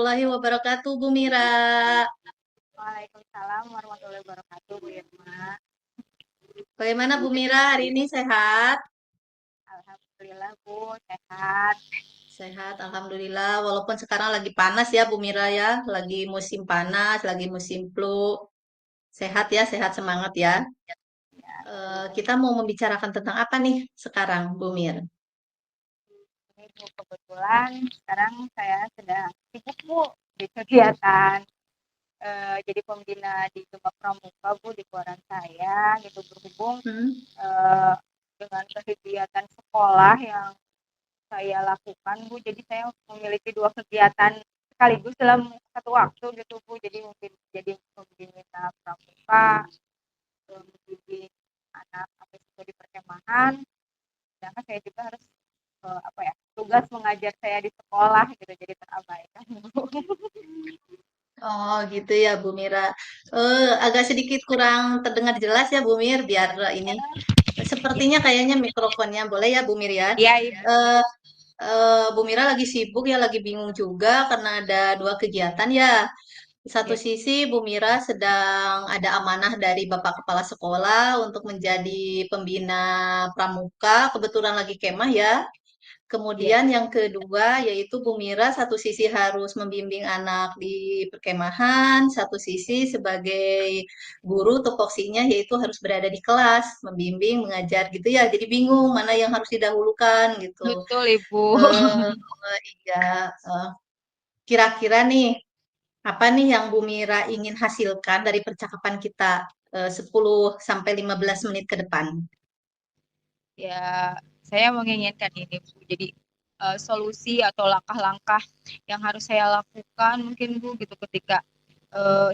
warahmatullahi wabarakatuh, Bu Mira. Waalaikumsalam warahmatullahi wabarakatuh, Bu Irma. Bagaimana Bu Mira hari ini sehat? Alhamdulillah, Bu, sehat. Sehat, Alhamdulillah. Walaupun sekarang lagi panas ya, Bu Mira ya. Lagi musim panas, lagi musim flu. Sehat ya, sehat semangat ya. Ya, Bu. Kita mau membicarakan tentang apa nih sekarang, Bu Mir? Ini, Bu, kebetulan sekarang saya sedang sibuk, Bu, di kegiatan jadi pembina di Gemah Pramuka, Bu, di koran saya, gitu, berhubung Hmm? eh, dengan kegiatan sekolah yang saya lakukan, Bu. Jadi saya memiliki dua kegiatan sekaligus dalam satu waktu, gitu, Bu. Jadi mungkin jadi pembina pramuka, mendidik anak sampai siswa di perkemahan, sedangkan saya juga harus apa ya, tugas mengajar saya di sekolah gitu, jadi terabaikan. Oh gitu ya, Bu Mira. Agak sedikit kurang terdengar jelas ya, Bu Mir. Biar ini, sepertinya kayaknya mikrofonnya boleh ya, Bu Mir ya. Iya, Ibu. Eh, Bu Mira lagi sibuk ya, lagi bingung juga karena ada dua kegiatan ya. Di satu Ya, sisi Bu Mira sedang ada amanah dari Bapak Kepala Sekolah untuk menjadi pembina pramuka, kebetulan lagi kemah ya. ya, Kemudian yang kedua yaitu Bu Mira satu sisi harus membimbing anak di perkemahan, satu sisi sebagai guru tupoksinya yaitu harus berada di kelas, membimbing, mengajar gitu ya. Jadi bingung mana yang harus didahulukan gitu. betul, Ibu. Eh, iya, kira-kira nih apa nih yang Bu Mira ingin hasilkan dari percakapan kita 10 sampai 15 menit ke depan? Ya, saya menginginkan ini, Bu. Jadi solusi atau langkah-langkah yang harus saya lakukan mungkin, Bu, gitu, ketika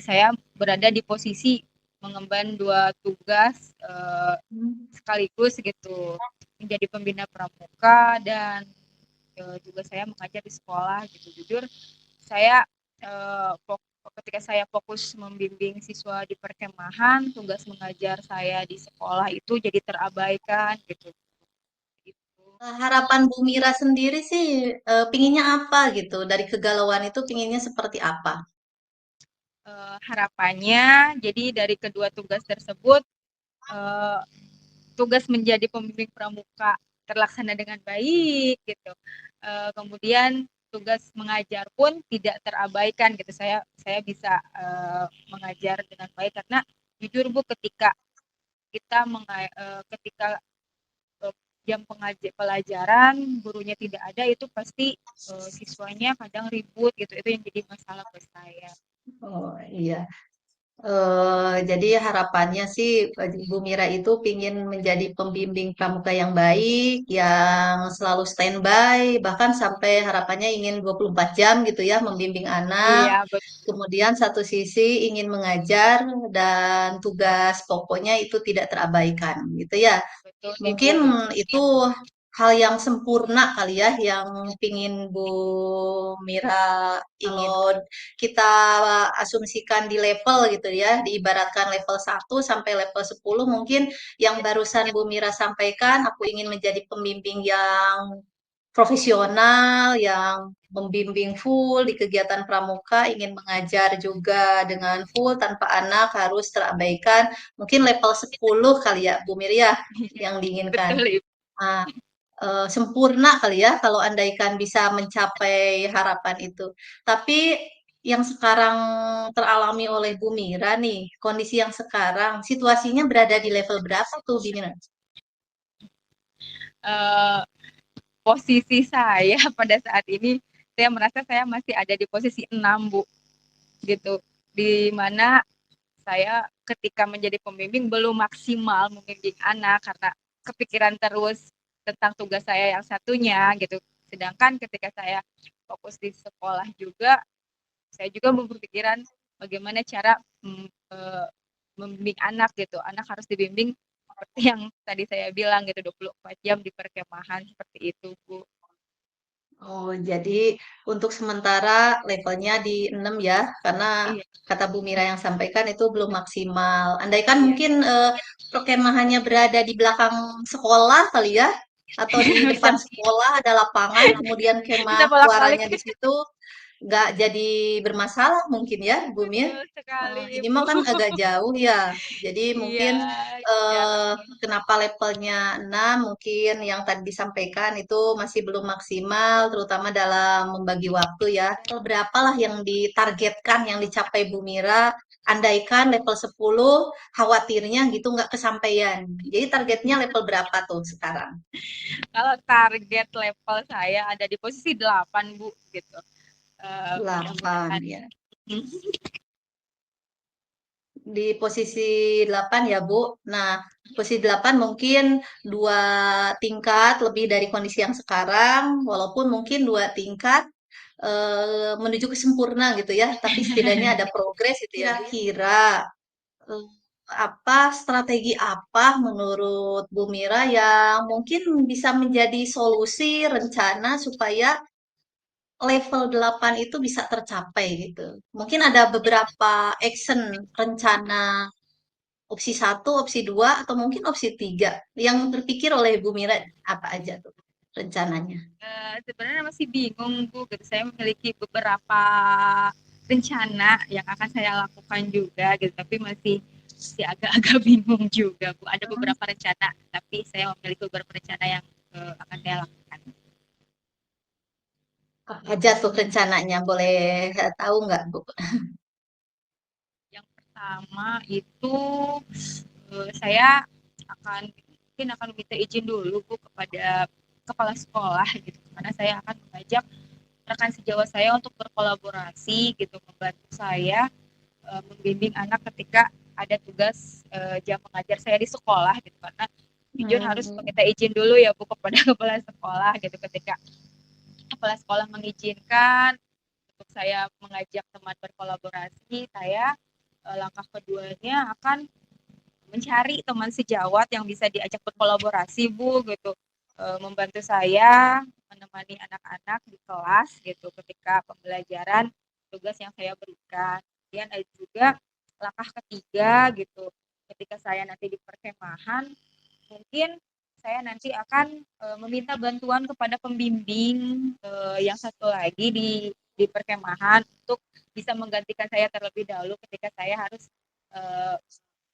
saya berada di posisi mengemban dua tugas Hmm. sekaligus gitu, menjadi pembina pramuka dan juga saya mengajar di sekolah gitu. Jujur saya ketika saya fokus membimbing siswa di perkemahan, tugas mengajar saya di sekolah itu jadi terabaikan gitu. Gitu. Harapan Bu Mira sendiri sih pinginnya apa gitu? Dari kegalauan itu pinginnya seperti apa? Harapannya jadi dari kedua tugas tersebut eh, tugas menjadi pembimbing pramuka terlaksana dengan baik gitu. Kemudian tugas mengajar pun tidak terabaikan gitu. Saya bisa mengajar dengan baik karena jujur, Bu, ketika ketika jam pelajaran gurunya tidak ada, itu pasti siswanya kadang ribut gitu. Itu yang jadi masalah buat saya. Oh iya. Jadi harapannya sih Bu Mira itu pingin menjadi pembimbing pramuka yang baik, yang selalu standby, bahkan sampai harapannya ingin 24 jam gitu ya membimbing anak. Iya, betul, Kemudian satu sisi ingin mengajar dan tugas pokoknya itu tidak terabaikan gitu ya. betul, Ibu. Mungkin itu hal yang sempurna kali ya yang pingin Bu Mira Inginkan. kalau kita asumsikan di level gitu ya, diibaratkan level 1 sampai level 10 mungkin yang barusan Bu Mira sampaikan, aku ingin menjadi pembimbing yang profesional, yang membimbing full di kegiatan pramuka, ingin mengajar juga dengan full tanpa anak harus terabaikan. Mungkin level 10 kali ya Bu Mir ya yang diinginkan. Betul, Ibu. Nah, sempurna kali ya kalau andaikan bisa mencapai harapan itu. Tapi yang sekarang teralami oleh Bu Mira nih, kondisi yang sekarang, situasinya berada di level berapa tuh, Bu Mira? Eh, Posisi saya pada saat ini, saya merasa saya masih ada di posisi 6, Bu, gitu. Di mana saya ketika menjadi pembimbing belum maksimal membimbing anak karena kepikiran terus tentang tugas saya yang satunya gitu. Sedangkan ketika saya fokus di sekolah juga, saya juga berpikiran bagaimana cara membimbing anak gitu. Anak harus dibimbing seperti yang tadi saya bilang gitu, 24 jam di perkemahan seperti itu, Bu. Oh, jadi untuk sementara levelnya di 6 ya, karena Iya, kata Bu Mira yang sampaikan itu belum maksimal. Andaikan iya. mungkin perkemahannya berada di belakang sekolah kali ya, atau di bisa depan sekolah ada lapangan, kemudian bisa kemah bolak-balik. suaranya di situ, nggak jadi bermasalah mungkin ya, Bu Mir. Betul sekali, Ini Ibu. mah kan agak jauh ya. Jadi Iya, mungkin jauh. kenapa levelnya 6 mungkin yang tadi disampaikan itu masih belum maksimal, terutama dalam membagi waktu ya. Level berapalah yang ditargetkan, yang dicapai Bu Mira? Andaikan level 10, khawatirnya gitu nggak kesampaian. Jadi targetnya level berapa tuh sekarang? Kalau target level saya ada di posisi 8, Bu, gitu. 8 Mudah-mudahan. ya. Di posisi 8 ya, Bu. Nah, posisi 8 mungkin dua tingkat lebih dari kondisi yang sekarang, walaupun mungkin dua tingkat menuju ke sempurna gitu ya, tapi setidaknya ada progres gitu ya. Kira-kira eh, apa strategi apa menurut Bu Mira yang mungkin bisa menjadi solusi rencana supaya level 8 itu bisa tercapai gitu. Mungkin ada beberapa action rencana opsi satu, opsi 2, atau mungkin opsi 3 yang terpikir oleh Bu Mira apa aja tuh rencananya? Sebenarnya masih bingung, Bu, gitu. Saya memiliki beberapa rencana yang akan saya lakukan juga gitu, tapi masih agak-agak bingung juga, Bu. Ada beberapa rencana, tapi saya memiliki beberapa rencana yang akan saya lakukan. Apa aja tuh rencananya? Boleh tahu nggak, Bu? Yang pertama itu saya mungkin akan minta izin dulu, Bu, kepada kepala sekolah gitu, karena saya akan mengajak rekan sejawat saya untuk berkolaborasi gitu, membantu saya membimbing anak ketika ada tugas jam mengajar saya di sekolah gitu, karena jujur harus Hmm, meminta izin dulu ya, Bu, kepada kepala sekolah gitu. Ketika kepala sekolah mengizinkan untuk saya mengajak teman berkolaborasi, saya langkah keduanya akan mencari teman sejawat yang bisa diajak berkolaborasi, Bu, gitu. Membantu saya menemani anak-anak di kelas gitu ketika pembelajaran tugas yang saya berikan. Kemudian ada juga langkah ketiga gitu. Ketika saya nanti di perkemahan, mungkin saya nanti akan meminta bantuan kepada pembimbing yang satu lagi di perkemahan untuk bisa menggantikan saya terlebih dahulu ketika saya harus uh,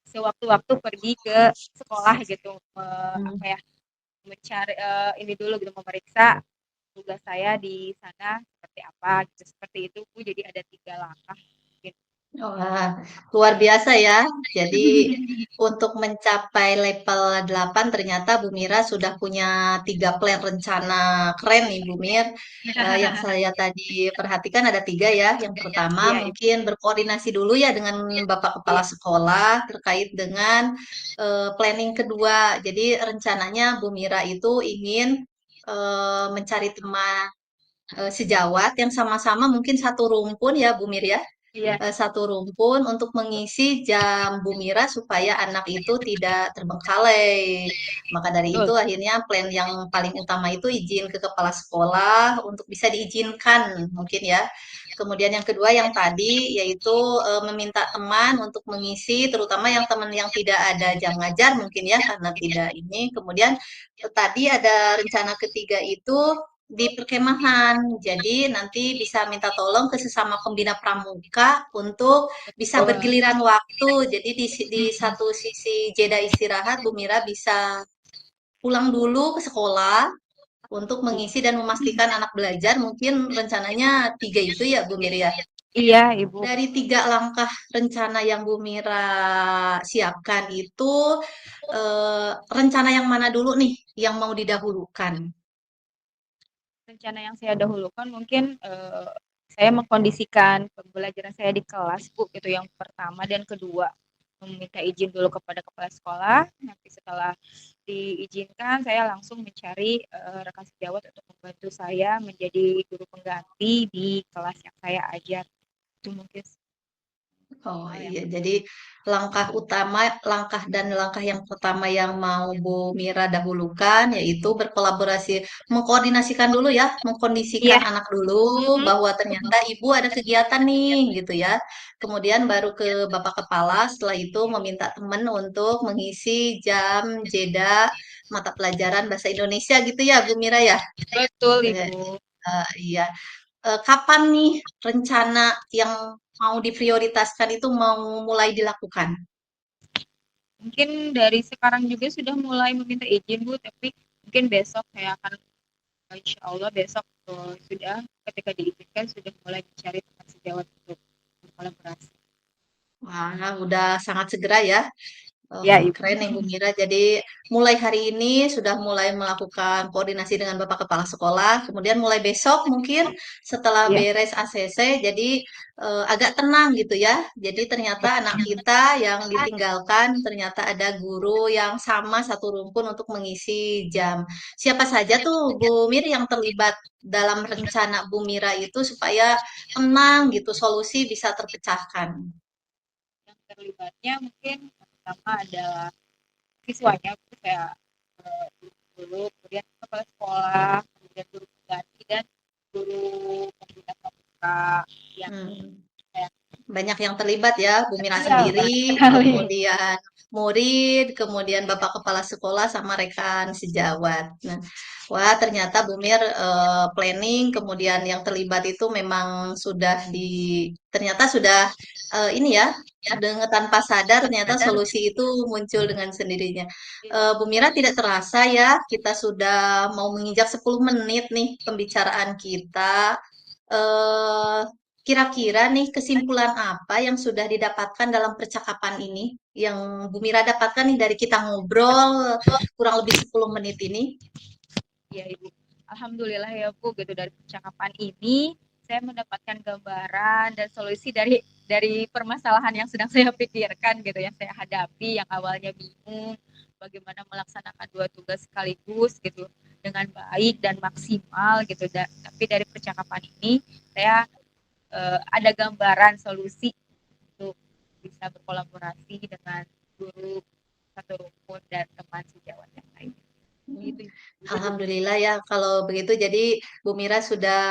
sewaktu-waktu pergi ke sekolah gitu, apa ya, mencari ini dulu gitu, memeriksa tugas saya di sana seperti apa gitu, seperti itu, Bu. Jadi ada 3 langkah gitu. Wah, luar biasa ya. Jadi untuk mencapai level 8 ternyata Bu Mira sudah punya 3 plan rencana keren nih Bu Mir. Yang saya tadi perhatikan ada 3 ya. Yang pertama Iya, Ibu. mungkin berkoordinasi dulu ya dengan Bapak Kepala Iya, Sekolah terkait dengan planning kedua. Jadi rencananya Bu Mira itu ingin mencari teman sejawat yang sama-sama mungkin satu rumpun ya Bu Mir ya, iya, satu rumpun untuk mengisi jam Bu Mira supaya anak itu tidak terbengkalai. Maka dari itu betul. akhirnya plan yang paling utama itu izin ke kepala sekolah untuk bisa diizinkan mungkin ya. Kemudian yang kedua yang tadi yaitu meminta teman untuk mengisi, terutama yang teman yang tidak ada jam ngajar mungkin ya karena tidak ini. Kemudian tadi ada rencana ketiga itu di perkemahan. Jadi nanti bisa minta tolong ke sesama pembina pramuka untuk bisa Betul. bergiliran waktu. Jadi di satu sisi jeda istirahat, Bu Mira bisa pulang dulu ke sekolah untuk mengisi dan memastikan anak belajar. Mungkin rencananya 3 itu ya, Bu Mira ya. Iya, Ibu. Dari 3 langkah rencana yang Bu Mira siapkan itu, rencana yang mana dulu nih yang mau didahulukan? Rencana yang saya dahulukan mungkin saya mengkondisikan pembelajaran saya di kelas, Bu, itu yang pertama, dan kedua meminta izin dulu kepada kepala sekolah. Nanti setelah diizinkan, saya langsung mencari rekan sejawat untuk membantu saya menjadi guru pengganti di kelas yang saya ajar. Itu mungkin Oh hal yang iya, jadi langkah dan langkah yang pertama yang mau Bu Mira dahulukan yaitu berkolaborasi, mengkoordinasikan dulu ya, iya. mengkondisikan anak dulu Mm-mm. bahwa ternyata ibu ada kegiatan nih gitu ya. Kemudian baru ke Bapak Kepala, setelah itu meminta teman untuk mengisi jam jeda mata pelajaran bahasa Indonesia gitu ya Bu Mira ya. Betul, Eh, Ibu. iya. kapan nih rencana yang mau diprioritaskan itu mau mulai dilakukan? Mungkin dari sekarang juga sudah mulai meminta izin Bu, tapi mungkin besok saya akan, insya Allah besok sudah ketika diizinkan sudah mulai mencari tempat sejawat untuk berkolaborasi. Wah, udah sangat segera ya. Ya Ibu. Keren Ibu Mira. Jadi mulai hari ini sudah mulai melakukan koordinasi dengan Bapak Kepala Sekolah. Kemudian mulai besok mungkin setelah Ya. beres ACC, jadi agak tenang gitu ya. Jadi ternyata anak kita yang ditinggalkan, ternyata ada guru yang sama satu rumpun untuk mengisi jam. Siapa saja tuh Bu Mir yang terlibat dalam rencana Bu Mira itu supaya tenang gitu, solusi bisa terpecahkan. Yang terlibatnya mungkin pertama adalah siswanya, saya dulu, kemudian kepala sekolah, kemudian guru pengganti dan guru pembina pramuka yang Hmm. saya. Banyak yang terlibat ya, Bu Mira Iya, banyak sendiri, sekali. kemudian murid, kemudian Bapak Kepala Sekolah sama rekan sejawat. Nah, wah ternyata Bu Mir planning, kemudian yang terlibat itu memang sudah ternyata sudah ini ya, dengan tanpa sadar ternyata solusi itu muncul dengan sendirinya. Bu Mira tidak terasa ya, kita sudah mau menginjak 10 menit nih pembicaraan kita. eh Kira-kira nih kesimpulan apa yang sudah didapatkan dalam percakapan ini? Yang Bu Mira dapatkan nih dari kita ngobrol kurang lebih 10 menit ini? Ya Ibu. Alhamdulillah ya Bu, gitu dari percakapan ini saya mendapatkan gambaran dan solusi dari permasalahan yang sedang saya pikirkan gitu, yang saya hadapi, yang awalnya bingung bagaimana melaksanakan dua tugas sekaligus gitu dengan baik dan maksimal gitu. Tapi dari percakapan ini saya ada gambaran solusi untuk bisa berkolaborasi dengan guru satu rumpun dan teman sejawat yang lain. Gitu. Alhamdulillah ya, kalau begitu jadi Bu Mira sudah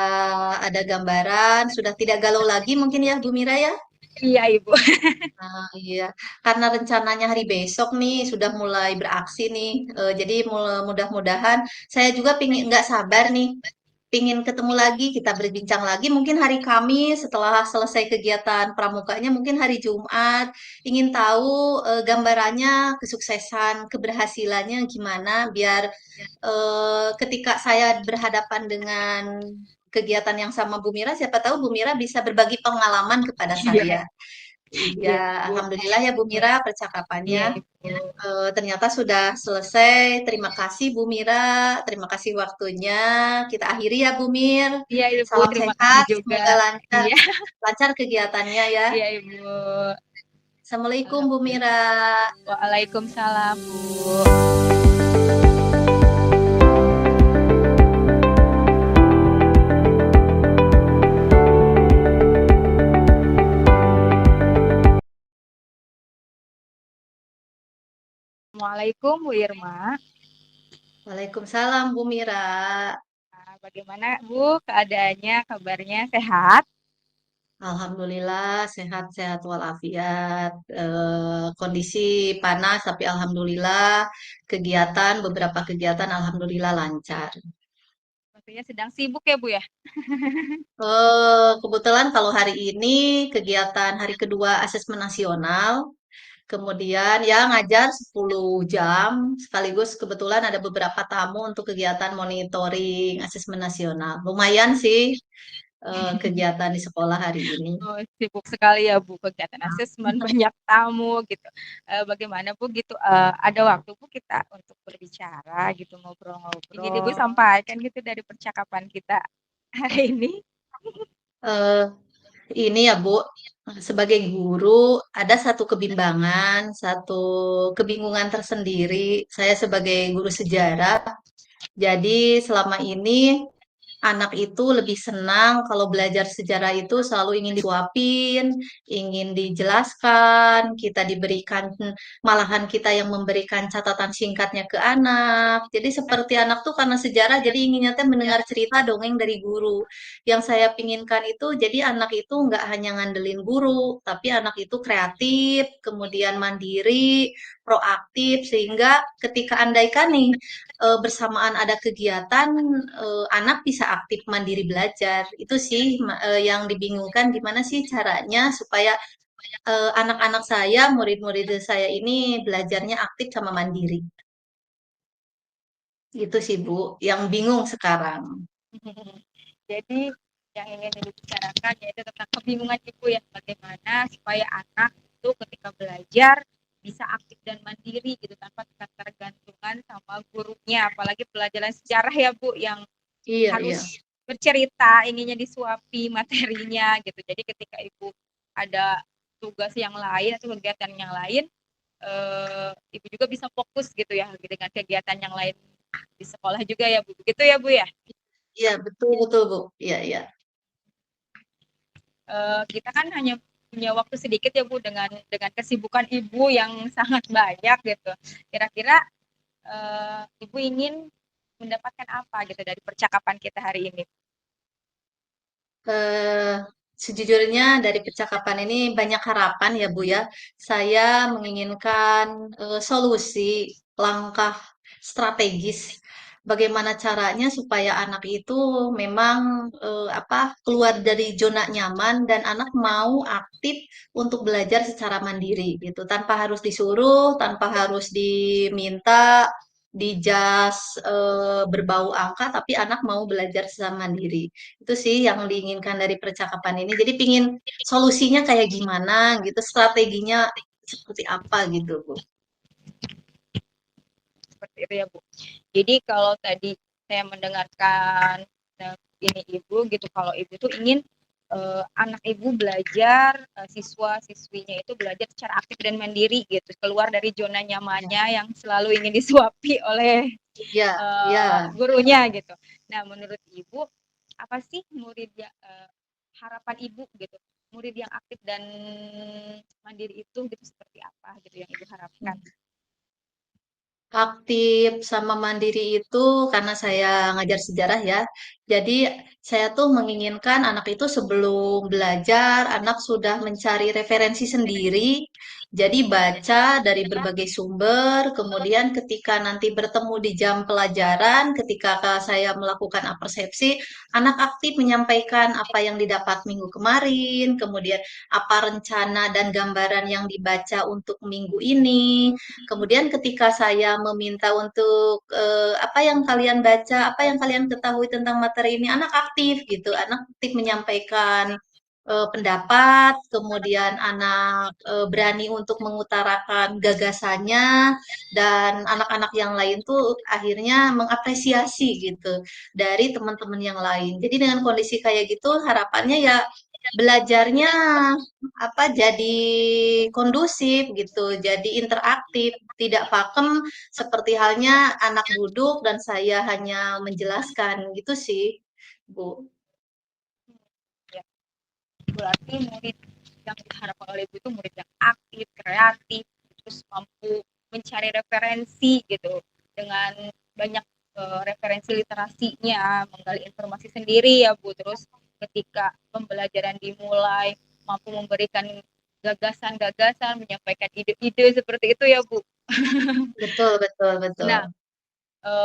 ada gambaran, sudah tidak galau lagi mungkin ya Bu Mira ya? Iya Ibu. Ah, iya, karena rencananya hari besok nih sudah mulai beraksi nih, jadi mudah-mudahan saya juga pingin nggak sabar nih, pingin ketemu lagi, kita berbincang lagi mungkin hari Kamis setelah selesai kegiatan pramuganya, mungkin hari Jumat, ingin tahu gambarannya, kesuksesan, keberhasilannya gimana, biar ketika saya berhadapan dengan kegiatan yang sama Bu Mira, siapa tahu Bu Mira bisa berbagi pengalaman kepada Iya, saya. Iya, iya Ibu. alhamdulillah ya Bu Mira percakapannya. Iya Ibu. Ternyata sudah selesai. Terima kasih Bu Mira, terima kasih waktunya. Kita akhiri ya Bu Mir. Iya Ibu, Salam terima kasih sehat, juga. semoga lancar Iya, lancar kegiatannya ya. iya Ibu. Assalamualaikum Bu Mira. Alhamdulillah. Waalaikumsalam Bu. Assalamualaikum Bu Irma. Waalaikumsalam Bu Mira. Nah, bagaimana Bu keadaannya, kabarnya sehat? Alhamdulillah sehat-sehat walafiat. Kondisi panas tapi alhamdulillah beberapa kegiatan alhamdulillah lancar. Sepertinya sedang sibuk ya Bu ya? Kebetulan kalau hari ini kegiatan hari kedua asesmen nasional, kemudian ya ngajar 10 jam, sekaligus kebetulan ada beberapa tamu untuk kegiatan monitoring asesmen nasional. Lumayan sih kegiatan di sekolah hari ini. Oh, sibuk sekali ya Bu, kegiatan asesmen, banyak tamu gitu. Bagaimana Bu gitu, ada waktu Bu kita untuk berbicara gitu, ngobrol-ngobrol. Ingin Ibu sampaikan gitu dari percakapan kita hari ini? Eh, ini ya Bu, sebagai guru ada satu kebimbangan, satu kebingungan tersendiri. Saya sebagai guru sejarah, jadi selama ini anak itu lebih senang kalau belajar sejarah itu selalu ingin disuapin, ingin dijelaskan, kita diberikan, malahan kita yang memberikan catatan singkatnya ke anak. Jadi seperti anak tuh karena sejarah, jadi inginnya teh mendengar cerita dongeng dari guru. Yang saya pinginkan itu, jadi anak itu nggak hanya ngandelin guru, tapi anak itu kreatif, kemudian mandiri, proaktif, sehingga ketika andaikan nih bersamaan ada kegiatan, anak bisa aktif mandiri belajar. Itu sih yang dibingungkan gimana sih caranya supaya anak-anak saya, murid-murid saya ini belajarnya aktif sama mandiri. Itu sih Bu, yang bingung sekarang. Jadi yang ingin dibicarakan yaitu tentang kebingungan ibu ya, bagaimana supaya anak itu ketika belajar bisa aktif dan mandiri gitu tanpa ketergantungan sama gurunya, apalagi pelajaran sejarah ya Bu yang Iya, iya. harus bercerita, inginnya disuapi materinya gitu. Jadi ketika ibu ada tugas yang lain atau kegiatan yang lain, ibu juga bisa fokus gitu ya dengan kegiatan yang lain di sekolah juga ya Bu. Begitu ya Bu ya. Iya, betul betul Bu. Iya, iya. Kita kan hanya punya waktu sedikit ya Bu dengan kesibukan ibu yang sangat banyak gitu. Kira-kira ibu ingin mendapatkan apa gitu dari percakapan kita hari ini? Eh, Sejujurnya dari percakapan ini banyak harapan ya Bu ya. Saya menginginkan solusi, langkah strategis. Bagaimana caranya supaya anak itu memang keluar dari zona nyaman dan anak mau aktif untuk belajar secara mandiri gitu, tanpa harus disuruh, tanpa harus diminta, dijas berbau angka, tapi anak mau belajar secara mandiri. Itu sih yang diinginkan dari percakapan ini. Jadi pingin solusinya kayak gimana gitu, strateginya seperti apa gitu, Bu. Seperti itu ya Bu. Jadi kalau tadi saya mendengarkan ini ibu gitu, kalau ibu tuh ingin anak ibu belajar, siswa siswinya itu belajar secara aktif dan mandiri gitu, keluar dari zona Ya, nyamannya yang selalu ingin disuapi oleh ya, ya. gurunya gitu. Nah menurut ibu apa sih murid ya, harapan ibu gitu, murid yang aktif dan mandiri itu gitu seperti apa gitu yang ibu harapkan? Aktif sama mandiri itu karena saya ngajar sejarah ya. Jadi saya tuh menginginkan anak itu sebelum belajar, anak sudah mencari referensi sendiri. Jadi baca dari berbagai sumber, kemudian ketika nanti bertemu di jam pelajaran, ketika saya melakukan apersepsi, anak aktif menyampaikan apa yang didapat minggu kemarin, kemudian apa rencana dan gambaran yang dibaca untuk minggu ini. Kemudian ketika saya meminta untuk apa yang kalian baca, apa yang kalian ketahui tentang materi ini, anak aktif gitu, anak aktif menyampaikan pendapat, kemudian anak berani untuk mengutarakan gagasannya, dan anak-anak yang lain tuh akhirnya mengapresiasi gitu dari teman-teman yang lain. Jadi dengan kondisi kayak gitu, harapannya ya belajarnya jadi kondusif gitu, jadi interaktif, tidak pakem seperti halnya anak duduk dan saya hanya menjelaskan gitu sih, Bu. Ya, berarti murid yang diharapkan oleh ibu itu murid yang aktif, kreatif, terus mampu mencari referensi gitu dengan banyak referensi literasinya, menggali informasi sendiri ya Bu. Terus ketika pembelajaran dimulai mampu memberikan gagasan-gagasan, menyampaikan ide-ide seperti itu ya Bu. Betul, betul, betul. Nah,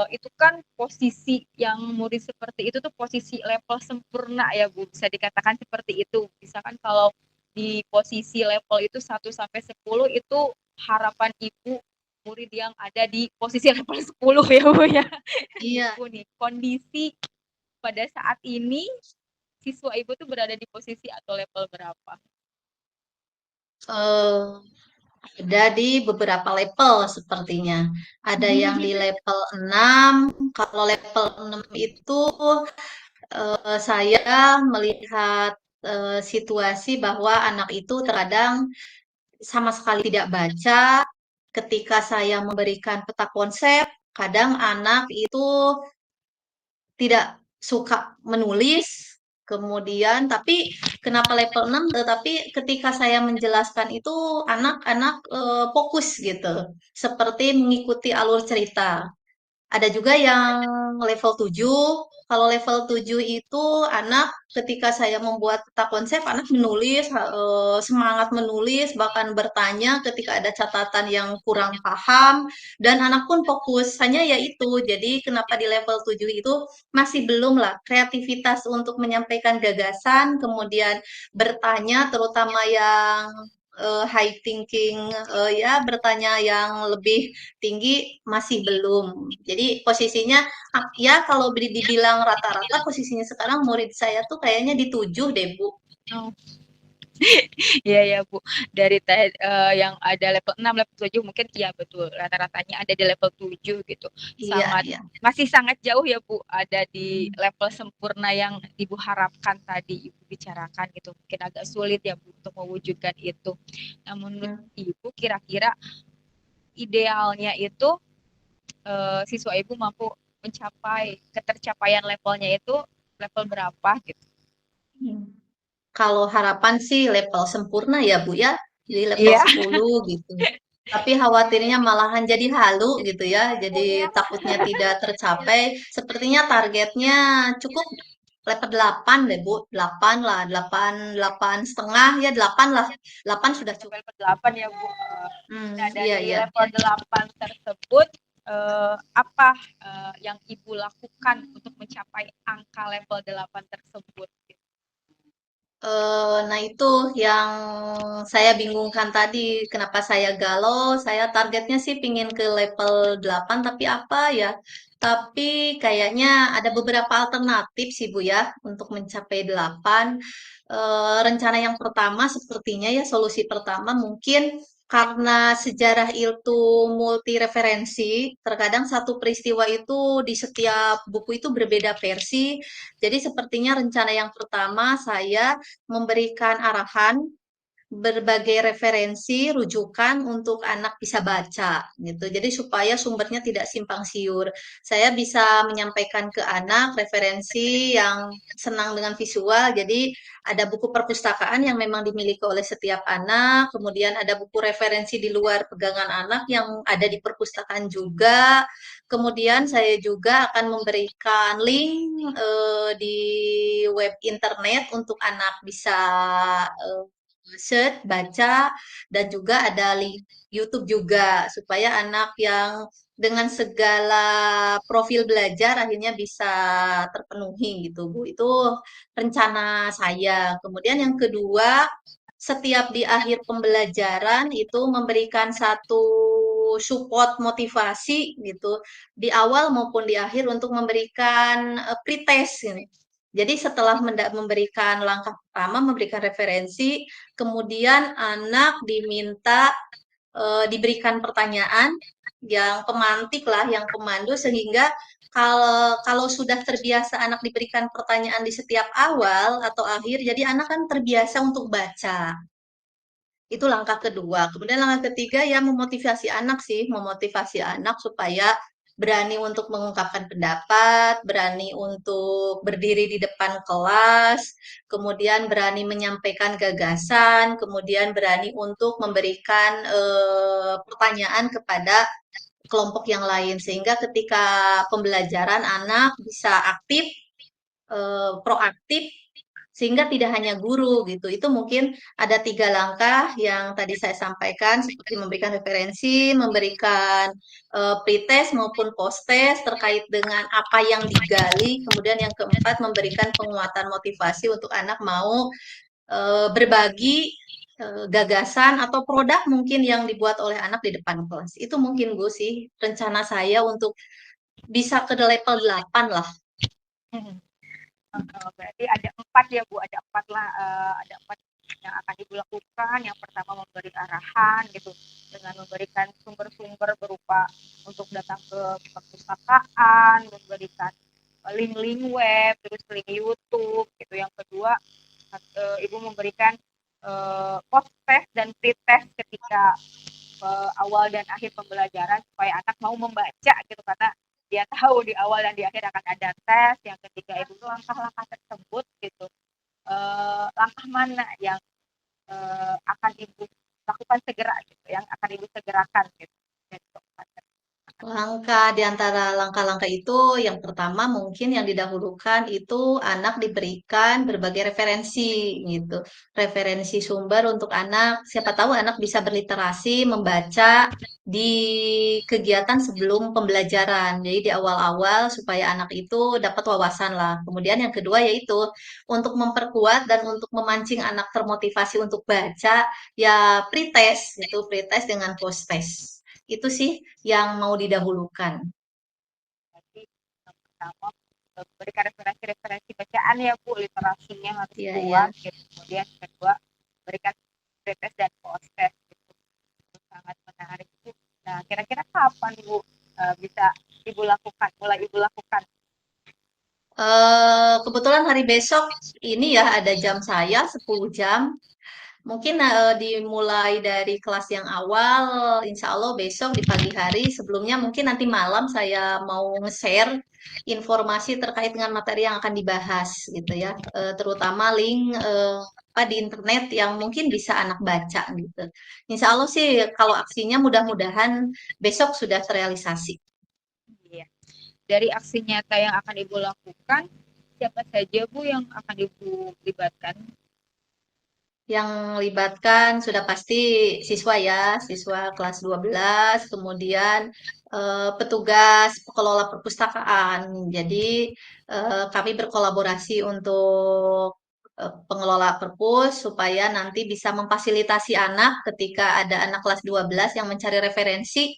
itu kan posisi yang murid seperti itu tuh posisi level sempurna ya Bu, bisa dikatakan seperti itu. Misalkan kalau di posisi level itu 1 sampai 10 itu harapan Ibu murid yang ada di posisi level 10 ya Bu ya. Iya, Ibu nih, kondisi pada saat ini siswa Ibu tuh berada di posisi atau level berapa? eh, ada di beberapa level sepertinya. Ada yang di level 6. Kalau level 6 itu saya melihat situasi bahwa anak itu terkadang sama sekali tidak baca. Ketika saya memberikan peta konsep, kadang anak itu tidak suka menulis. Kemudian, tapi kenapa level 6? Tetapi ketika saya menjelaskan itu anak-anak fokus gitu, seperti mengikuti alur cerita. Ada juga yang level 7. Kalau level 7 itu anak ketika saya membuat peta konsep, anak menulis, semangat menulis, bahkan bertanya ketika ada catatan yang kurang paham, dan anak pun fokus. Hanya ya itu, jadi kenapa di level 7 itu masih belum lah kreativitas untuk menyampaikan gagasan, kemudian bertanya, terutama yang high thinking, ya bertanya yang lebih tinggi masih belum. Jadi posisinya ya kalau dibilang rata-rata posisinya sekarang murid saya tuh kayaknya di 7 deh, Bu. Oh, iya ya Bu. Dari yang ada level 6, level 7 mungkin iya betul. Rata-ratanya ada di level 7 gitu. Iya, Sangat iya. masih sangat jauh ya Bu, ada di level sempurna yang Ibu harapkan tadi Ibu bicarakan gitu. Mungkin agak sulit ya Bu untuk mewujudkan itu. Nah, menurut Hmm. Ibu kira-kira idealnya itu siswa Ibu mampu mencapai ketercapaian levelnya itu level berapa gitu? Hmm. Kalau harapan sih level sempurna ya, Bu ya. Jadi level Iya. 10 gitu. Tapi khawatirnya malahan jadi halu gitu ya. Jadi takutnya tidak tercapai. Sepertinya targetnya cukup level 8 deh, Bu. 8 lah, 8, 8 setengah ya 8 lah. 8 sudah Sampai cukup. level 8 ya Bu. Nah, Iya, dari iya. level 8 tersebut apa yang Ibu lakukan untuk mencapai angka level 8 tersebut? Nah itu yang saya bingungkan tadi, kenapa saya galau, saya targetnya sih pingin ke level 8, tapi apa ya? Tapi kayaknya ada beberapa alternatif sih Bu ya, untuk mencapai 8. Rencana yang pertama sepertinya ya, solusi pertama mungkin karena sejarah itu multi referensi, terkadang satu peristiwa itu di setiap buku itu berbeda versi. Jadi sepertinya rencana yang pertama saya memberikan arahan berbagai referensi, rujukan untuk anak bisa baca gitu. Jadi supaya sumbernya tidak simpang siur. Saya bisa menyampaikan ke anak referensi yang senang dengan visual. Jadi ada buku perpustakaan yang memang dimiliki oleh setiap anak, kemudian ada buku referensi di luar pegangan anak yang ada di perpustakaan juga. Kemudian saya juga akan memberikan link di web internet untuk anak bisa search, baca, dan juga ada link YouTube juga supaya anak yang dengan segala profil belajar akhirnya bisa terpenuhi gitu, Bu. Itu rencana saya. Kemudian yang kedua, setiap di akhir pembelajaran itu memberikan satu support motivasi gitu di awal maupun di akhir untuk memberikan pretest ini. Jadi setelah memberikan langkah pertama, memberikan referensi, kemudian anak diminta diberikan pertanyaan yang pemantik lah, yang pemandu sehingga kalau sudah terbiasa anak diberikan pertanyaan di setiap awal atau akhir, jadi anak kan terbiasa untuk baca. Itu langkah kedua. Kemudian langkah ketiga ya memotivasi anak sih, memotivasi anak supaya berani untuk mengungkapkan pendapat, berani untuk berdiri di depan kelas, kemudian berani menyampaikan gagasan, kemudian berani untuk memberikan pertanyaan kepada kelompok yang lain sehingga ketika pembelajaran anak bisa aktif, proaktif sehingga tidak hanya guru gitu. Itu mungkin ada 3 langkah yang tadi saya sampaikan seperti memberikan referensi, memberikan pretest maupun post-test terkait dengan apa yang digali. Kemudian yang keempat memberikan penguatan motivasi untuk anak mau berbagi gagasan atau produk mungkin yang dibuat oleh anak di depan kelas. Itu mungkin Bu sih rencana saya untuk bisa ke level 8 lah. Berarti ada 4 ya Bu, ada 4 lah, ada 4 yang akan Ibu lakukan. Yang pertama memberi arahan gitu, dengan memberikan sumber-sumber berupa untuk datang ke perpustakaan, memberikan link-link web, terus link YouTube gitu. Yang kedua, Ibu memberikan post test dan pre-test ketika awal dan akhir pembelajaran supaya anak mau membaca gitu, karena dia tahu di awal dan di akhir akan ada tes. Yang ketiga itu langkah-langkah tersebut gitu, langkah mana yang akan Ibu lakukan segera gitu, yang akan Ibu segerakan gitu. Dan keempat. Langkah di antara langkah-langkah itu, yang pertama mungkin yang didahulukan itu anak diberikan berbagai referensi gitu. Referensi sumber untuk anak, siapa tahu anak bisa berliterasi, membaca di kegiatan sebelum pembelajaran. Jadi di awal-awal supaya anak itu dapat wawasan lah. Kemudian yang kedua yaitu untuk memperkuat dan untuk memancing anak termotivasi untuk baca, ya pretest gitu, pretest dengan post-test. Itu sih yang mau didahulukan. Jadi yang pertama berikan referensi-referensi bacaan ya Bu, literasinya harus Iya, ya. kuat gitu. Kemudian kedua berikan pretest dan post test gitu. Itu sangat menarik Bu. Nah, kira-kira kapan Bu bisa Ibu lakukan, mulai Ibu lakukan? Kebetulan hari besok ini ya ada jam saya 10 jam. Mungkin dimulai dari kelas yang awal, insya Allah besok di pagi hari. Sebelumnya mungkin nanti malam saya mau nge-share informasi terkait dengan materi yang akan dibahas gitu ya. Terutama link apa di internet yang mungkin bisa anak baca gitu. Insya Allah sih kalau aksinya mudah-mudahan besok sudah terrealisasi. Iya. Dari aksi nyata yang akan Ibu lakukan, siapa saja Bu yang akan Ibu libatkan? Yang melibatkan sudah pasti siswa ya, siswa kelas 12, kemudian petugas pengelola perpustakaan. Jadi kami berkolaborasi untuk pengelola perpus supaya nanti bisa memfasilitasi anak ketika ada anak kelas 12 yang mencari referensi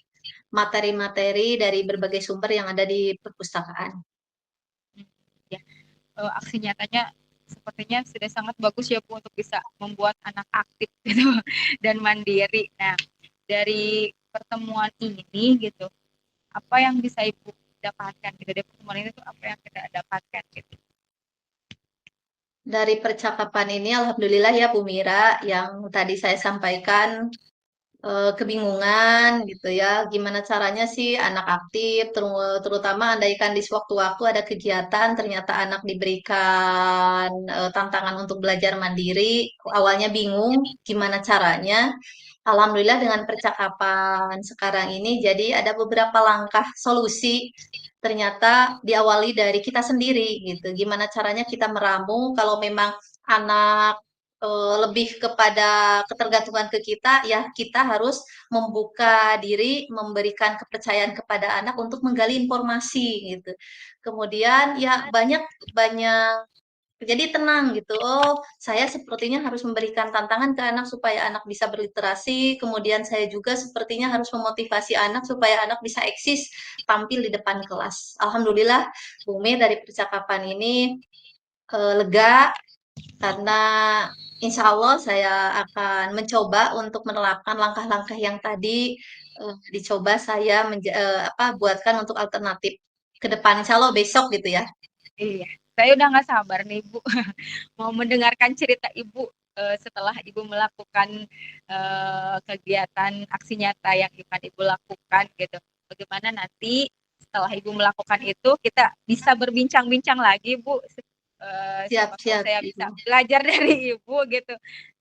materi-materi dari berbagai sumber yang ada di perpustakaan. Ya, aksi nyatanya sepertinya sudah sangat bagus ya Bu untuk bisa membuat anak aktif gitu dan mandiri. Nah, dari pertemuan ini gitu, apa yang bisa Ibu dapatkan gitu dari pertemuan ini tuh apa yang kita dapatkan gitu. Dari percakapan ini, Alhamdulillah ya Bu Mira, yang tadi saya sampaikan kebingungan gitu ya, gimana caranya sih anak aktif, terutama andaikan di sewaktu-waktu ada kegiatan, ternyata anak diberikan tantangan untuk belajar mandiri, awalnya bingung gimana caranya. Alhamdulillah dengan percakapan sekarang ini, jadi ada beberapa langkah solusi. Ternyata diawali dari kita sendiri gitu. Gimana caranya kita meramu kalau memang anak lebih kepada ketergantungan ke kita, ya kita harus membuka diri, memberikan kepercayaan kepada anak untuk menggali informasi gitu. Kemudian ya banyak banyak jadi tenang gitu. Oh, saya sepertinya harus memberikan tantangan ke anak supaya anak bisa berliterasi. Kemudian saya juga sepertinya harus memotivasi anak supaya anak bisa eksis tampil di depan kelas. Alhamdulillah, Bumi dari percakapan ini lega karena insya Allah saya akan mencoba untuk menerapkan langkah-langkah yang tadi dicoba saya buatkan untuk alternatif ke depan. Insya Allah besok gitu ya. Iya, saya udah nggak sabar nih Bu mau mendengarkan cerita Ibu setelah Ibu melakukan kegiatan aksi nyata yang akan Ibu lakukan gitu. Bagaimana nanti setelah Ibu melakukan itu kita bisa berbincang-bincang lagi Bu. Siapa tahu Siap-siap, saya Ibu. bisa belajar dari Ibu gitu.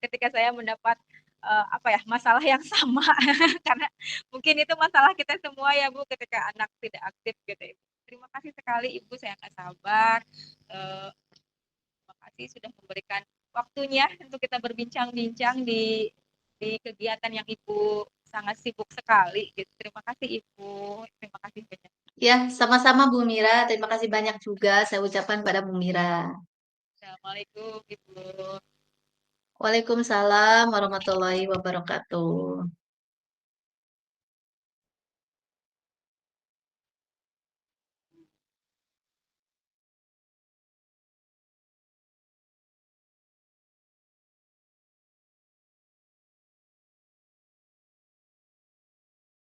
Ketika saya mendapat apa ya masalah yang sama karena mungkin itu masalah kita semua ya Bu ketika anak tidak aktif gitu. Terima kasih sekali Ibu, saya nggak sabar. Eh, Terima kasih sudah memberikan waktunya untuk kita berbincang-bincang di kegiatan yang Ibu sangat sibuk sekali. Gitu. Terima kasih Ibu, terima kasih banyak. Ya, sama-sama Bu Mira. Terima kasih banyak juga saya ucapkan pada Bu Mira. Assalamualaikum Ibu. Waalaikumsalam warahmatullahi wabarakatuh.